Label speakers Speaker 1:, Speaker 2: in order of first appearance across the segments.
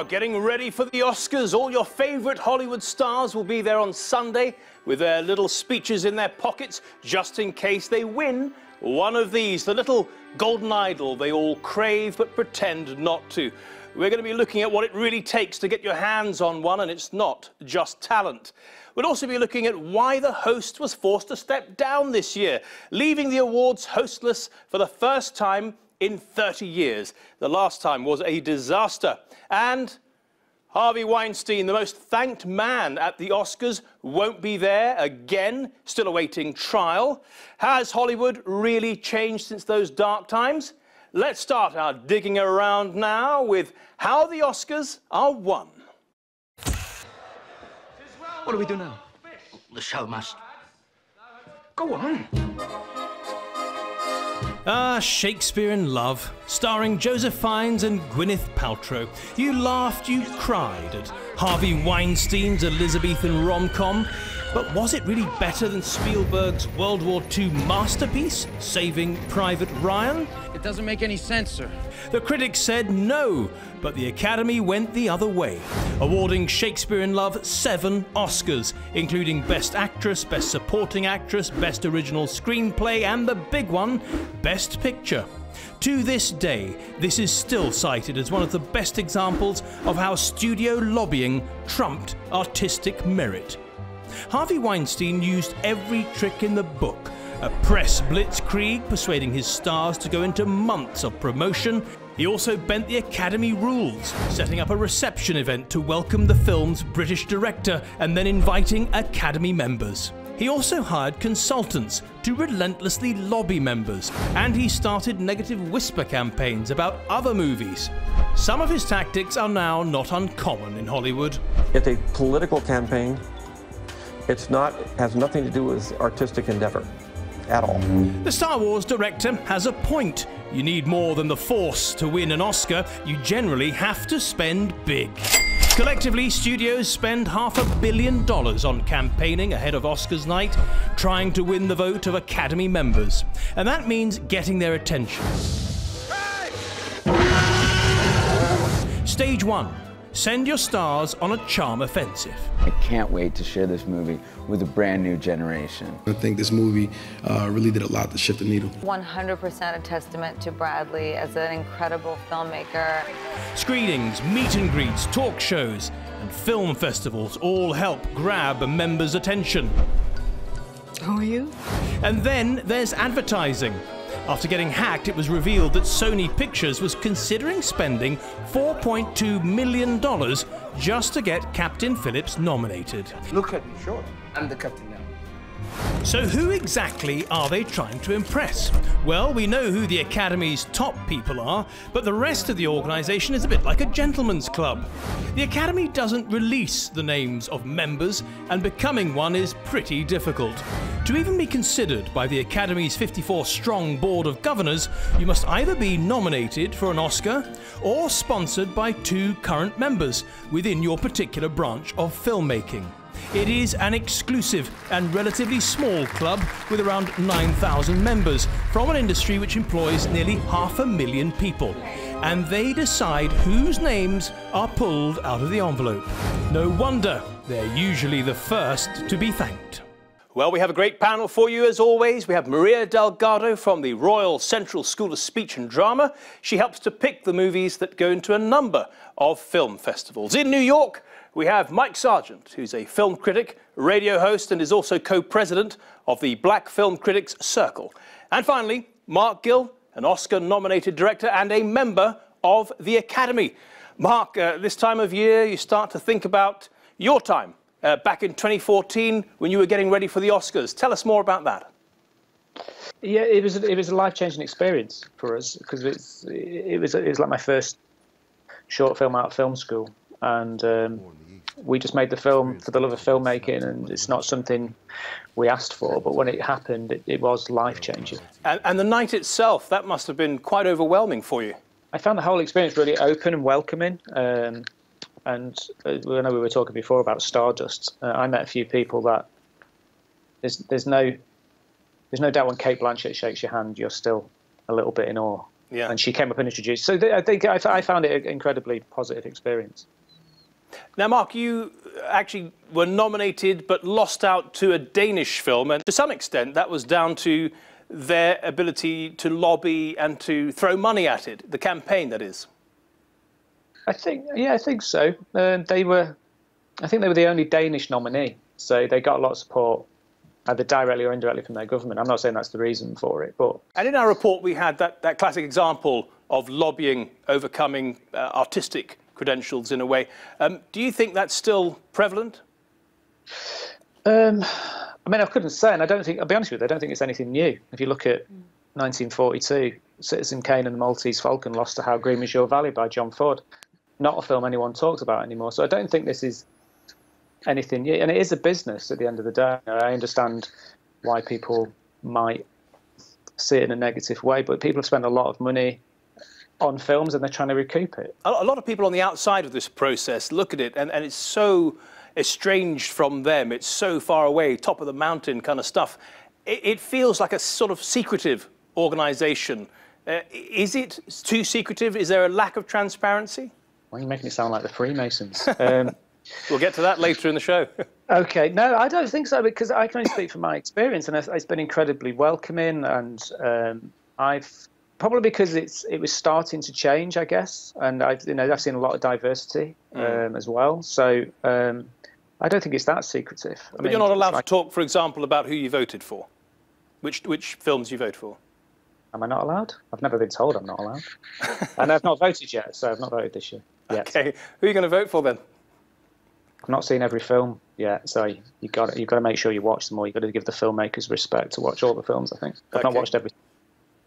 Speaker 1: Getting ready for the Oscars. All your favourite Hollywood stars will be there on Sunday with their little speeches in their pockets, just in case they win one of these, the little golden idol they all crave but pretend not to. We're going to be looking at what it really takes to get your hands on one, and it's not just talent. We'll also be looking at why the host was forced to step down this year, leaving the awards hostless for the first time in 30 years. The last time was a disaster. And Harvey Weinstein, the most thanked man at the Oscars, won't be there again, still awaiting trial. Has Hollywood really changed since those dark times? Let's start our digging around now with how the Oscars are won.
Speaker 2: What do we do now?
Speaker 3: The show must
Speaker 2: go on.
Speaker 1: Shakespeare in Love, starring Joseph Fiennes and Gwyneth Paltrow. You laughed, you cried at Harvey Weinstein's Elizabethan rom-com. But was it really better than Spielberg's World War II masterpiece, Saving Private Ryan?
Speaker 2: It doesn't make any sense, sir.
Speaker 1: The critics said no, but the Academy went the other way, awarding Shakespeare in Love 7 Oscars, including Best Actress, Best Supporting Actress, Best Original Screenplay, and the big one, Best Picture. To this day, this is still cited as one of the best examples of how studio lobbying trumped artistic merit. Harvey Weinstein used every trick in the book. A press blitzkrieg persuading his stars to go into months of promotion. He also bent the Academy rules, setting up a reception event to welcome the film's British director and then inviting Academy members. He also hired consultants to relentlessly lobby members, and he started negative whisper campaigns about other movies. Some of his tactics are now not uncommon in Hollywood.
Speaker 4: It's a political campaign. It has nothing to do with artistic endeavor at all.
Speaker 1: The Star Wars director has a point. You need more than the Force to win an Oscar. You generally have to spend big. Collectively, studios spend $500 million on campaigning ahead of Oscars night, trying to win the vote of Academy members. And that means getting their attention. Stage 1. Send your stars on a charm offensive.
Speaker 5: I can't wait to share this movie with a brand new generation.
Speaker 6: I think this movie really did a lot to shift the needle.
Speaker 7: 100% a testament to Bradley as an incredible filmmaker.
Speaker 1: Screenings, meet and greets, talk shows, and film festivals all help grab a member's attention.
Speaker 7: Who are you?
Speaker 1: And then there's advertising. After getting hacked, it was revealed that Sony Pictures was considering spending $4.2 million just to get Captain Phillips nominated.
Speaker 2: Look at me, sure. I'm the captain now.
Speaker 1: So who exactly are they trying to impress? Well, we know who the Academy's top people are, but the rest of the organisation is a bit like a gentleman's club. The Academy doesn't release the names of members, and becoming one is pretty difficult. To even be considered by the Academy's 54-strong board of governors, you must either be nominated for an Oscar or sponsored by 2 current members within your particular branch of filmmaking. It is an exclusive and relatively small club with around 9,000 members from an industry which employs nearly 500,000 people. And they decide whose names are pulled out of the envelope. No wonder they're usually the first to be thanked. Well, we have a great panel for you as always. We have Maria Delgado from the Royal Central School of Speech and Drama. She helps to pick the movies that go into a number of film festivals. In New York, we have Mike Sargent, who's a film critic, radio host, and is also co-president of the Black Film Critics Circle. And finally, Mark Gill, an Oscar-nominated director and a member of the Academy. Mark, this time of year, you start to think about your time back in 2014 when you were getting ready for the Oscars. Tell us more about that.
Speaker 8: Yeah, it was a life-changing experience for us because it was like my first short film out of film school, and we just made the film for the love of filmmaking, and it's not something we asked for, but when it happened, it was life-changing.
Speaker 1: And the night itself, that must have been quite overwhelming for you.
Speaker 8: I found the whole experience really open and welcoming, and I know we were talking before about Stardust. I met a few people that there's no doubt when Cate Blanchett shakes your hand, you're still a little bit in awe.
Speaker 1: Yeah.
Speaker 8: And she came up and introduced. So I think I found it an incredibly positive experience.
Speaker 1: Now, Mark, you actually were nominated but lost out to a Danish film, and to some extent that was down to their ability to lobby and to throw money at it, the campaign, that is.
Speaker 8: I think so. I think they were the only Danish nominee, so they got a lot of support, either directly or indirectly, from their government. I'm not saying that's the reason for it, but...
Speaker 1: And in our report we had that classic example of lobbying overcoming artistic credentials in a way. Do you think that's still prevalent?
Speaker 8: I mean, I couldn't say, and I'll be honest with you, I don't think it's anything new. If you look at 1942, Citizen Kane and the Maltese Falcon lost to How Green Was Your Valley by John Ford. Not a film anyone talks about anymore. So I don't think this is anything new. And it is a business at the end of the day. I understand why people might see it in a negative way, but people have spent a lot of money on films and they're trying to recoup it.
Speaker 1: A lot of people on the outside of this process look at it and it's so estranged from them. It's so far away, top of the mountain kind of stuff. It feels like a sort of secretive organisation. Is it too secretive? Is there a lack of transparency?
Speaker 8: Well, you're making it sound like the Freemasons.
Speaker 1: We'll get to that later in the show.
Speaker 8: Okay, no, I don't think so, because I can only speak from my experience, and it's been incredibly welcoming, and I've probably because it was starting to change, I guess, and I've seen a lot of diversity as well. So I don't think it's that secretive.
Speaker 1: But you're not allowed to talk, for example, about who you voted for, which films you vote for.
Speaker 8: Am I not allowed? I've never been told I'm not allowed, and I've not voted yet, so I've not voted this year yet.
Speaker 1: Okay, who are you going to vote for then?
Speaker 8: I've not seen every film yet, so you've got to make sure you watch them all. You've got to give the filmmakers respect to watch all the films, I think. I've not watched everything.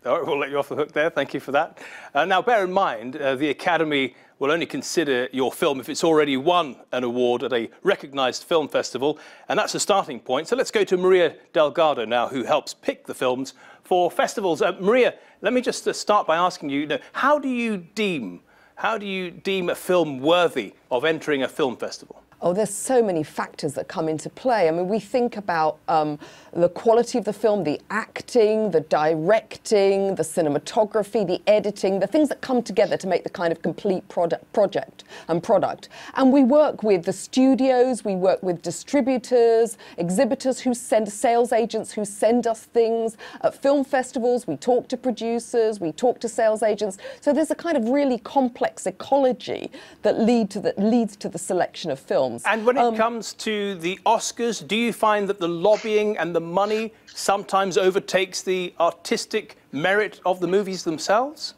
Speaker 1: All right, we'll let you off the hook there. Thank you for that. Now, bear in mind, the Academy will only consider your film if it's already won an award at a recognised film festival, and that's a starting point. So let's go to Maria Delgado now, who helps pick the films for festivals. Maria, let me just start by asking you, how do you deem a film worthy of entering a film festival?
Speaker 3: Oh, there's so many factors that come into play. I mean, we think about the quality of the film, the acting, the directing, the cinematography, the editing, the things that come together to make the kind of complete product. And we work with the studios, we work with distributors, exhibitors who send, sales agents who send us things. At film festivals, we talk to producers, we talk to sales agents. So there's a kind of really complex ecology that leads to the selection of films.
Speaker 1: And when it comes to the Oscars, do you find that the lobbying and the money sometimes overtakes the artistic merit of the movies themselves?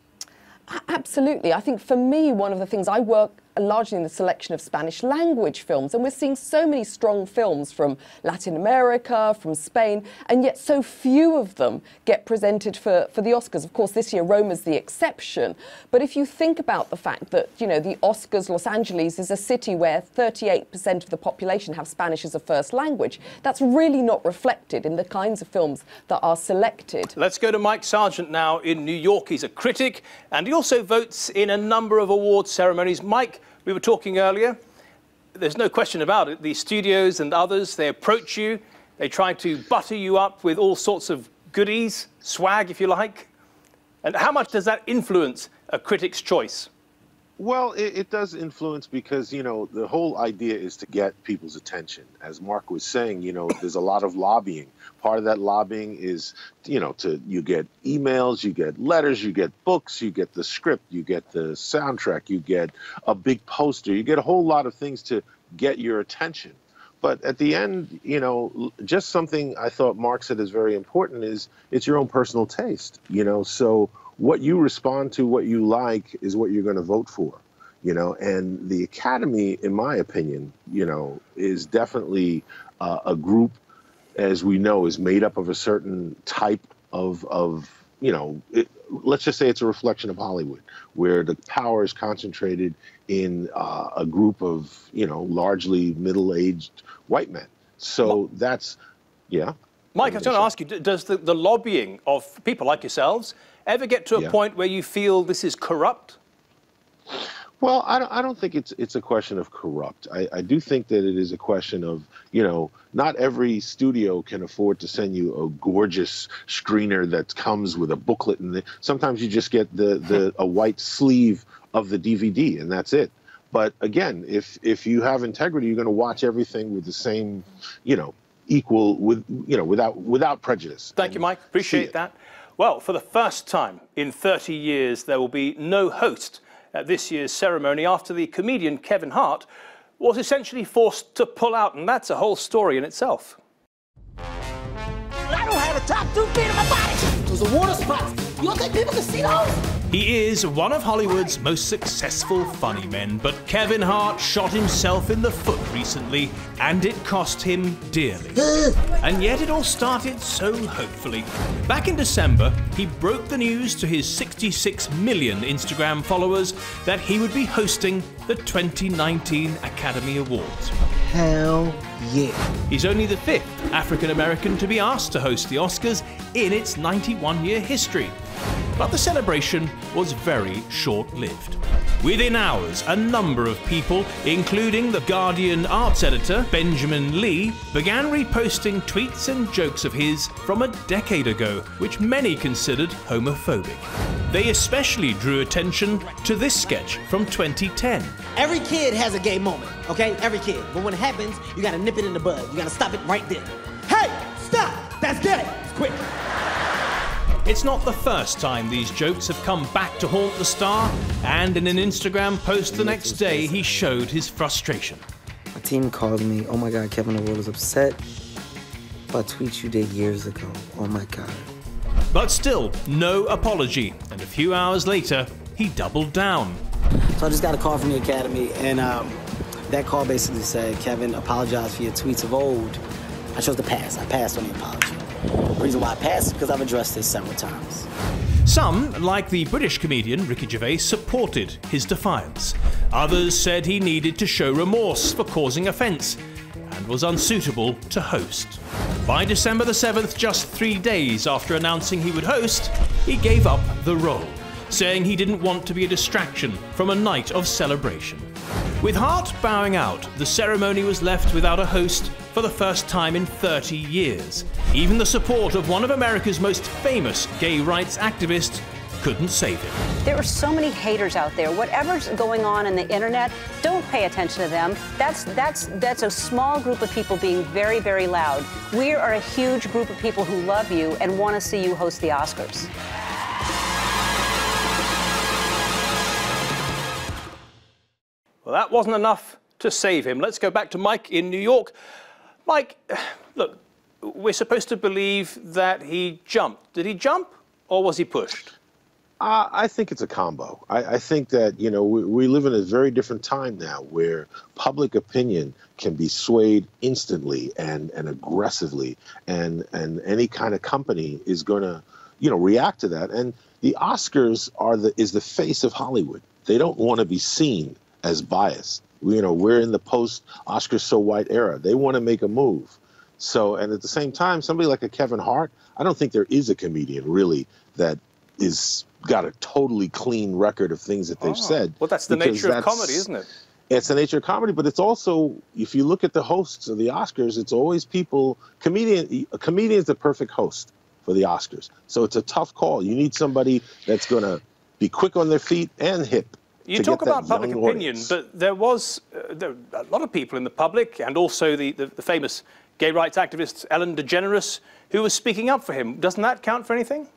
Speaker 3: Absolutely. I think for me, one of the things, I work largely in the selection of Spanish language films, and we're seeing so many strong films from Latin America, from Spain, and yet so few of them get presented for the Oscars. Of course, this year Roma's the exception, but if you think about the fact that, you know, the Oscars, Los Angeles is a city where 38% of the population have Spanish as a first language, that's really not reflected in the kinds of films that are selected.
Speaker 1: Let's go to Mike Sargent now in New York. He's a critic, and he also votes in a number of award ceremonies. Mike, we were talking earlier, there's no question about it. The studios and others, they approach you, they try to butter you up with all sorts of goodies, swag, if you like. And how much does that influence a critic's choice?
Speaker 9: Well, it does influence because, you know, the whole idea is to get people's attention. As Mark was saying, you know, there's a lot of lobbying. Part of that lobbying is, you know, you get emails, you get letters, you get books, you get the script, you get the soundtrack, you get a big poster, you get a whole lot of things to get your attention. But at the end, you know, just something I thought Mark said is very important is it's your own personal taste, you know, so what you respond to, what you like, is what you're going to vote for, you know. And the Academy, in my opinion, you know, is definitely a group, as we know, is made up of a certain type of you know, let's just say it's a reflection of Hollywood, where the power is concentrated in a group of, you know, largely middle-aged white men. So that's, yeah.
Speaker 1: Mike, I was going to ask you, does the lobbying of people like yourselves ever get to a point where you feel this is corrupt?
Speaker 9: Well, I don't think it's a question of corrupt. I do think that it is a question of, you know, not every studio can afford to send you a gorgeous screener that comes with a booklet, and sometimes you just get a white sleeve of the DVD, and that's it. But again, if you have integrity, you're going to watch everything with the same, you know, equal, with, you know, without prejudice.
Speaker 1: Thank you, Mike. Appreciate that. Well, for the first time in 30 years, there will be no host at this year's ceremony after the comedian Kevin Hart was essentially forced to pull out, and that's a whole story in itself.
Speaker 10: I don't have the top 2 feet of my body. Those are water spots. You don't think people can see those?
Speaker 1: He is one of Hollywood's most successful funny men, but Kevin Hart shot himself in the foot recently, and it cost him dearly. And yet it all started so hopefully. Back in December, he broke the news to his 66 million Instagram followers that he would be hosting the 2019 Academy Awards.
Speaker 10: Hell yeah.
Speaker 1: He's only the 5th African-American to be asked to host the Oscars in its 91-year history. But the celebration was very short-lived. Within hours, a number of people, including the Guardian arts editor Benjamin Lee, began reposting tweets and jokes of his from a decade ago, which many considered homophobic. They especially drew attention to this sketch from 2010.
Speaker 10: Every kid has a gay moment, okay? Every kid. But when it happens, you gotta nip it in the bud. You gotta stop it right there. Hey, stop! That's gay! It's quick.
Speaker 1: It's not the first time these jokes have come back to haunt the star, and in an Instagram post the next day, he showed his frustration.
Speaker 11: My team called me, oh my God, Kevin Hart was upset about a tweet you did years ago. Oh my God.
Speaker 1: But still, no apology, and a few hours later, he doubled down.
Speaker 11: So I just got a call from the Academy, and that call basically said, Kevin, apologize for your tweets of old. I chose to pass. I passed on the apology. The reason why I passed is because I've addressed this several times.
Speaker 1: Some, like the British comedian Ricky Gervais, supported his defiance. Others said he needed to show remorse for causing offence and was unsuitable to host. By December the 7th, just 3 days after announcing he would host, he gave up the role, saying he didn't want to be a distraction from a night of celebration. With Hart bowing out, the ceremony was left without a host for the first time in 30 years. Even the support of one of America's most famous gay rights activists couldn't save him.
Speaker 12: There are so many haters out there. Whatever's going on in the internet, don't pay attention to them. That's a small group of people being very, very loud. We are a huge group of people who love you and want to see you host the Oscars.
Speaker 1: Well, that wasn't enough to save him. Let's go back to Mike in New York. Mike, look, we're supposed to believe that he jumped. Did he jump or was he pushed?
Speaker 9: I think it's a combo. I think that, you know, we live in a very different time now where public opinion can be swayed instantly and aggressively, and any kind of company is going to, you know, react to that. And the Oscars is the face of Hollywood. They don't want to be seen as biased. You know, we're in the post-Oscars so white era. They want to make a move. So, and at the same time, somebody like a Kevin Hart, I don't think there is a comedian really that is got a totally clean record of things that they've said.
Speaker 1: Well, that's the nature of comedy, isn't it?
Speaker 9: It's the nature of comedy, but it's also, if you look at the hosts of the Oscars, it's always people, a comedian is the perfect host for the Oscars. So it's a tough call. You need somebody that's going to be quick on their feet and hip.
Speaker 1: You talk about public opinion, but there was a lot of people in the public, and also the famous gay rights activist Ellen DeGeneres, who was speaking up for him. Doesn't that count for anything?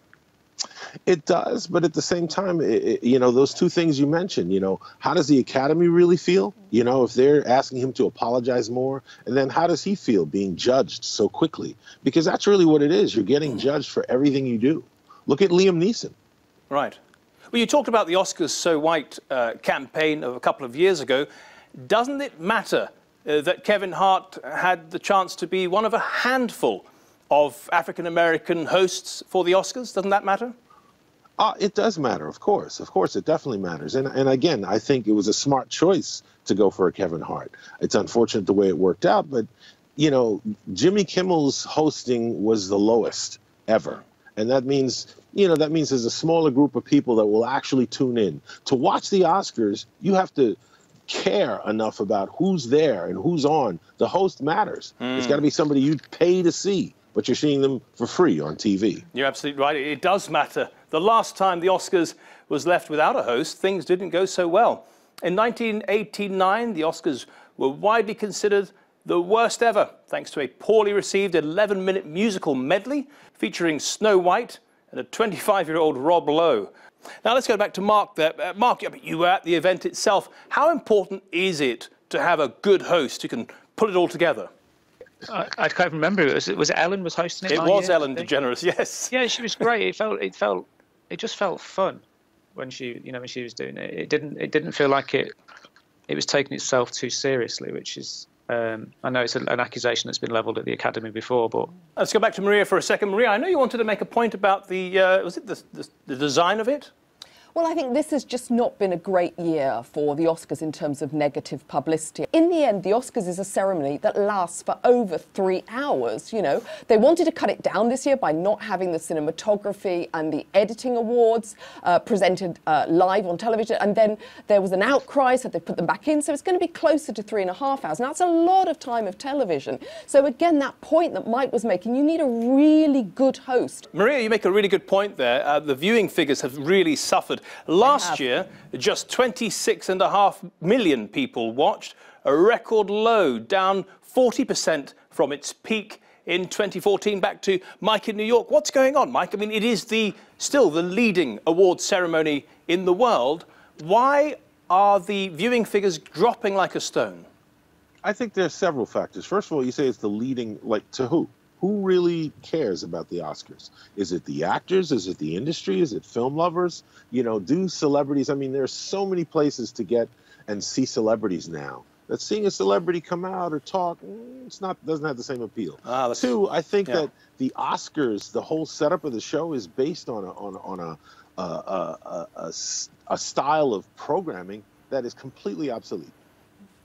Speaker 9: It does, but at the same time, you know, those two things you mentioned, you know, how does the Academy really feel? You know, if they're asking him to apologize more, and then how does he feel being judged so quickly? Because that's really what it is. You're getting judged for everything you do. Look at Liam Neeson.
Speaker 1: Right. Well, you talked about the Oscars So White campaign of a couple of years ago. Doesn't it matter that Kevin Hart had the chance to be one of a handful of African-American hosts for the Oscars? Doesn't that matter?
Speaker 9: It does matter, of course. Of course, it definitely matters. And again, I think it was a smart choice to go for a Kevin Hart. It's unfortunate the way it worked out, but, you know, Jimmy Kimmel's hosting was the lowest ever. And that means, that means there's a smaller group of people that will actually tune in. To watch the Oscars, you have to care enough about who's there and who's on. The host matters. It's got to be somebody you'd pay to see, but you're seeing them for free on TV.
Speaker 1: You're absolutely right. It does matter. The last time the Oscars was left without a host, things didn't go so well. In 1989, the Oscars were widely considered the worst ever, thanks to a poorly received 11-minute musical medley featuring Snow White and a 25-year-old Rob Lowe. Now let's go back to Mark there. Mark, you were at the event itself. How important is it to have a good host who can put it all together?
Speaker 8: I can't remember. Was it Ellen was hosting it?
Speaker 1: It was Ellen DeGeneres, yes.
Speaker 8: Yeah, she was great. It just felt fun when she was doing it. It didn't feel like it was taking itself too seriously, which is. I know it's an accusation that's been levelled at the Academy before, but...
Speaker 1: Let's go back to Maria for a second. Maria, I know you wanted to make a point about the, was it the design of it?
Speaker 3: Well, I think this has just not been a great year for the Oscars in terms of negative publicity. In the end, the Oscars is a ceremony that lasts for over 3 hours, They wanted to cut it down this year by not having the cinematography and the editing awards presented live on television. And then there was an outcry, so they put them back in. So it's going to be closer to 3.5 hours. Now, that's a lot of time of television. So again, that point that Mike was making, you need a really good host.
Speaker 1: Maria, you make a really good point there. The viewing figures have really suffered. Last year, just 26.5 million people watched, a record low, down 40% from its peak in 2014. Back to Mike in New York. What's going on, Mike? I mean, it is still the leading awards ceremony in the world. Why are the viewing figures dropping like a stone?
Speaker 9: I think there are several factors. First of all, you say it's the leading, to who? Who really cares about the Oscars? Is it the actors? Is it the industry? Is it film lovers? Do celebrities? I mean, there's so many places to get and see celebrities now that seeing a celebrity come out or talk, doesn't have the same appeal. Two, I think that the Oscars, the whole setup of the show is based on a style of programming that is completely obsolete.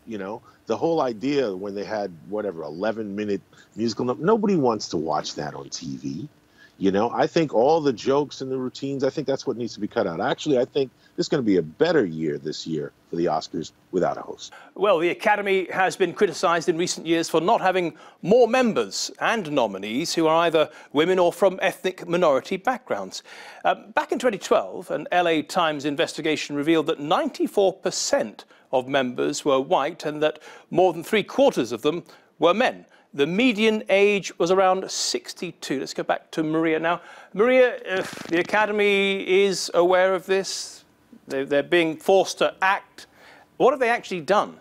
Speaker 9: The whole idea when they had, 11-minute musical, nobody wants to watch that on TV. I think all the jokes and the routines, I think that's what needs to be cut out. Actually, I think this is going to be a better year this year for the Oscars without a host. Well,
Speaker 1: the Academy has been criticised in recent years for not having more members and nominees who are either women or from ethnic minority backgrounds. Back in 2012, an LA Times investigation revealed that 94% of members were white and that more than 3/4 of them were men. The median age was around 62. Let's go back to Maria now. Maria, the Academy is aware of this. They're being forced to act. What have they actually done?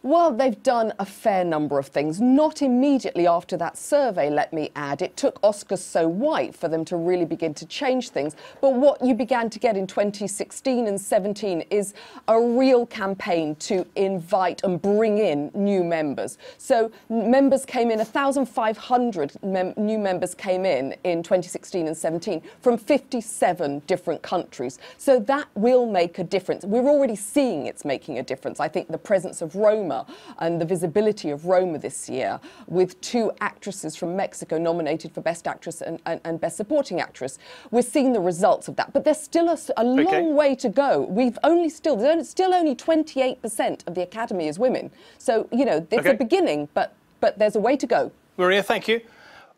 Speaker 3: Well, they've done a fair number of things. Not immediately after that survey, let me add. It took Oscars So White for them to really begin to change things. But what you began to get in 2016 and 17 is a real campaign to invite and bring in new members. So members came in, 1,500 new members came in 2016 and 17 from 57 different countries. So that will make a difference. We're already seeing it's making a difference. I think the presence of Roma and the visibility of Roma this year, with 2 actresses from Mexico nominated for Best Actress and Best Supporting Actress. We're seeing the results of that, but there's still a long way to go. There's still only 28% of the Academy is women. So, it's a beginning, but there's a way to go.
Speaker 1: Maria, thank you.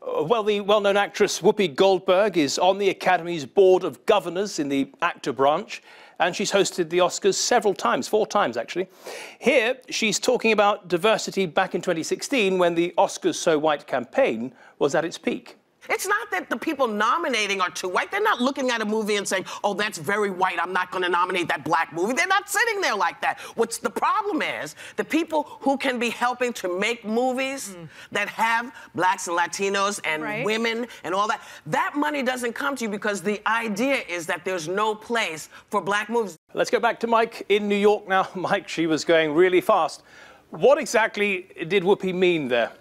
Speaker 1: Well, the well-known actress Whoopi Goldberg is on the Academy's Board of Governors in the actor branch, and she's hosted the Oscars several times, 4 times actually. Here, she's talking about diversity back in 2016 when the Oscars So White campaign was at its peak.
Speaker 13: It's not that the people nominating are too white. They're not looking at a movie and saying, oh, that's very white, I'm not going to nominate that black movie. They're not sitting there like that. What's the problem is the people who can be helping to make movies that have blacks and Latinos and women and all that, that money doesn't come to you because the idea is that there's no place for black movies.
Speaker 1: Let's go back to Mike in New York now. Mike, she was going really fast. What exactly did Whoopi mean there?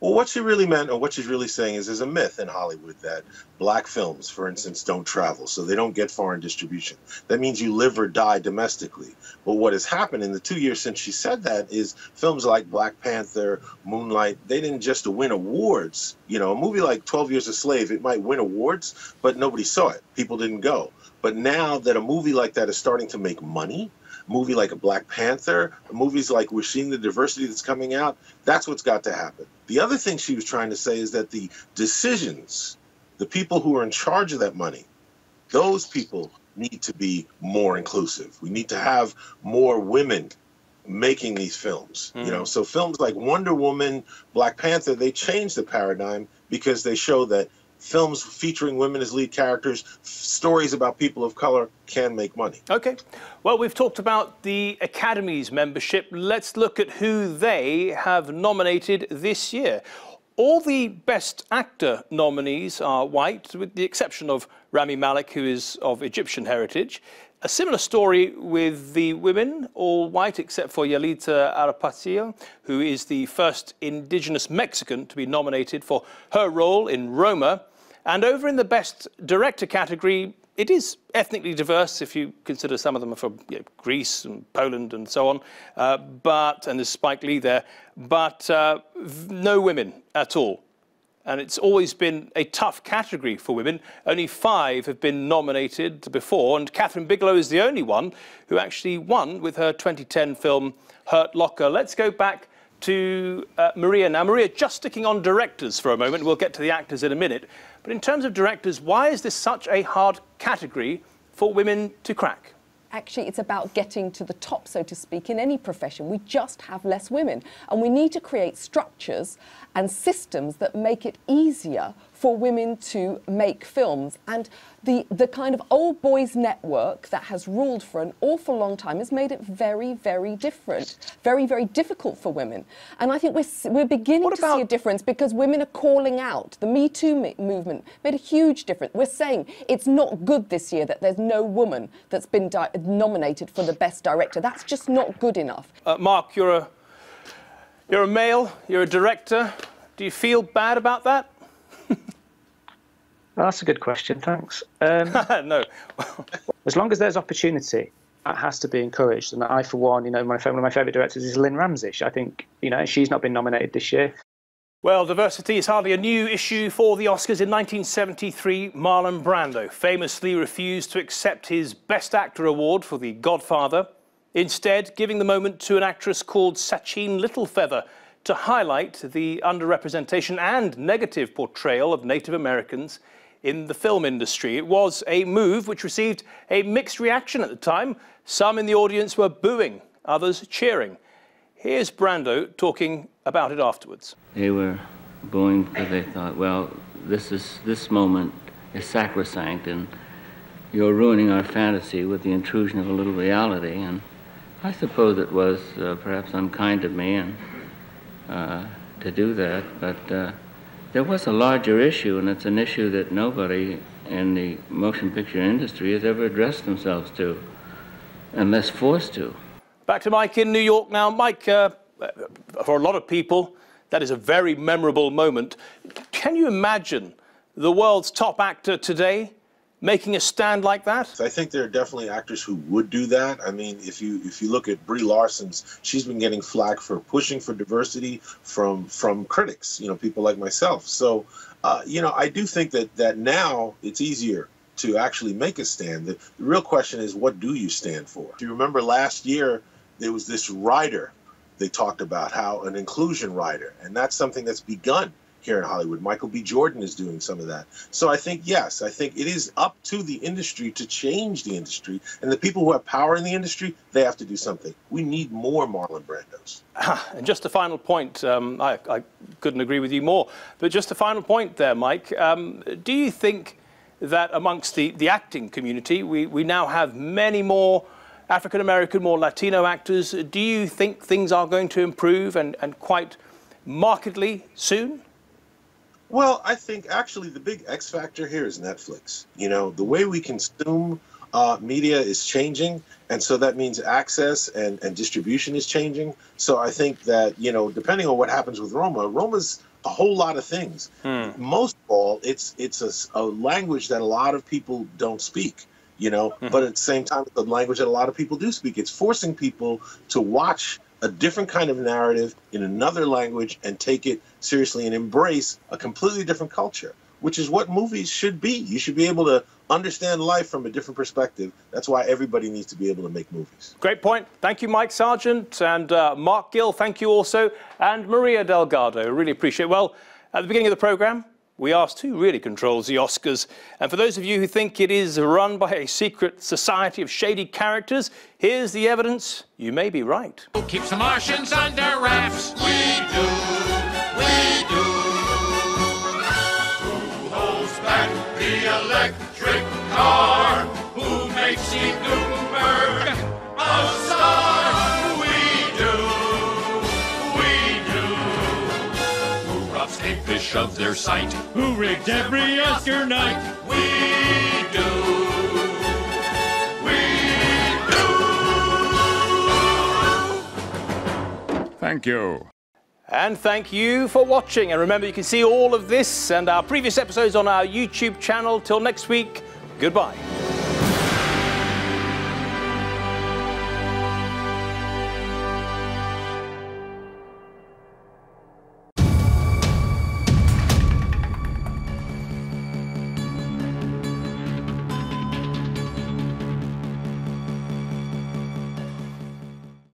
Speaker 9: Well, what she really meant, or what she's really saying, is there's a myth in Hollywood that black films, for instance, don't travel, so they don't get foreign distribution. That means you live or die domestically. But what has happened in the 2 years since she said that is films like Black Panther, Moonlight, they didn't just win awards. You know, a movie like 12 Years a Slave, it might win awards, but nobody saw it. People didn't go. But now that a movie like that is starting to make money, a movie like a Black Panther, movies like we're seeing the diversity that's coming out, that's what's got to happen. The other thing she was trying to say is that the decisions, the people who are in charge of that money, those people need to be more inclusive. We need to have more women making these films. You know, so films like Wonder Woman, Black Panther, they changed the paradigm because they show that films featuring women as lead characters, stories about people of color, can make money.
Speaker 1: Okay. Well, we've talked about the Academy's membership. Let's look at who they have nominated this year. All the Best Actor nominees are white, with the exception of Rami Malek, who is of Egyptian heritage. A similar story with the women, all white except for Yalitza Aparicio, who is the first indigenous Mexican to be nominated for her role in Roma. And over in the Best Director category, it is ethnically diverse if you consider some of them are from Greece and Poland and so on, and there's Spike Lee there, but no women at all. And it's always been a tough category for women. Only 5 have been nominated before, and Catherine Bigelow is the only one who actually won with her 2010 film Hurt Locker. Let's go back to Maria. Now, Maria, just sticking on directors for a moment, we'll get to the actors in a minute, but in terms of directors, why is this such a hard category for women to crack?
Speaker 3: Actually, it's about getting to the top, so to speak, in any profession. We just have less women. And we need to create structures and systems that make it easier for women to make films. And the kind of old boys network that has ruled for an awful long time has made it very, very different, very, very difficult for women. And I think we're beginning to see a difference because women are calling out. The Me Too movement made a huge difference. We're saying it's not good this year that there's no woman that's been nominated for the Best Director. That's just not good enough.
Speaker 1: Mark, you're a male, you're a director. Do you feel bad about that?
Speaker 8: Well, that's a good question, thanks.
Speaker 1: No.
Speaker 8: As long as there's opportunity, that has to be encouraged. And I, for one, one of my favourite directors is Lynn Ramsey. I think, she's not been nominated this year.
Speaker 1: Well, diversity is hardly a new issue for the Oscars. In 1973, Marlon Brando famously refused to accept his Best Actor award for The Godfather, instead giving the moment to an actress called Sachin Littlefeather to highlight the underrepresentation and negative portrayal of Native Americans in the film industry. It was a move which received a mixed reaction at the time. Some in the audience were booing, others cheering. Here's Brando talking about it afterwards.
Speaker 14: They were booing because they thought, well, this moment is sacrosanct and you're ruining our fantasy with the intrusion of a little reality. And I suppose it was perhaps unkind of me and to do that, but there was a larger issue, and it's an issue that nobody in the motion picture industry has ever addressed themselves to, unless forced to.
Speaker 1: Back to Mike in New York now. Mike, for a lot of people, that is a very memorable moment. Can you imagine the world's top actor today making a stand like that?
Speaker 9: I think there are definitely actors who would do that. I mean, if you look at Brie Larson's, she's been getting flack for pushing for diversity from critics, people like myself. So, I do think that now it's easier to actually make a stand. The real question is, what do you stand for? If you remember last year, there was this rider they talked about, how an inclusion rider, and that's something that's begun here in Hollywood. Michael B. Jordan is doing some of that. So I think, yes, I think it is up to the industry to change the industry. And the people who have power in the industry, they have to do something. We need more Marlon Brandos.
Speaker 1: And just a final point, I couldn't agree with you more, but just a final point there, Mike. Do you think that amongst the acting community, we now have many more African-American, more Latino actors? Do you think things are going to improve and quite markedly soon?
Speaker 9: Well, I think actually the big X factor here is Netflix. The way we consume media is changing, and so that means access and distribution is changing. So I think that, you know, depending on what happens with Roma's a whole lot of things. Most of all, it's a language that a lot of people don't speak, you know, but at the same time, it's a language that a lot of people do speak. It's forcing people to watch a different kind of narrative in another language and take it seriously and embrace a completely different culture, which is what movies should be. You should be able to understand life from a different perspective. That's why everybody needs to be able to make movies.
Speaker 1: Great point. Thank you, Mike Sargent, and Mark Gill, thank you also, and Maria Delgado. Really appreciate it. Well, at the beginning of the programme, we asked who really controls the Oscars. And for those of you who think it is run by a secret society of shady characters, here's the evidence. You may be right.
Speaker 15: Who keeps the Martians under wraps? We do. We do. Who holds back the electric car? Who makes Steve Gutenberg a star? We do. We do. Who robs Fish of their sight? Who rigged every Oscar night? We do. We do.
Speaker 16: Thank you.
Speaker 1: And thank you for watching. And remember, you can see all of this and our previous episodes on our YouTube channel. Till next week, goodbye.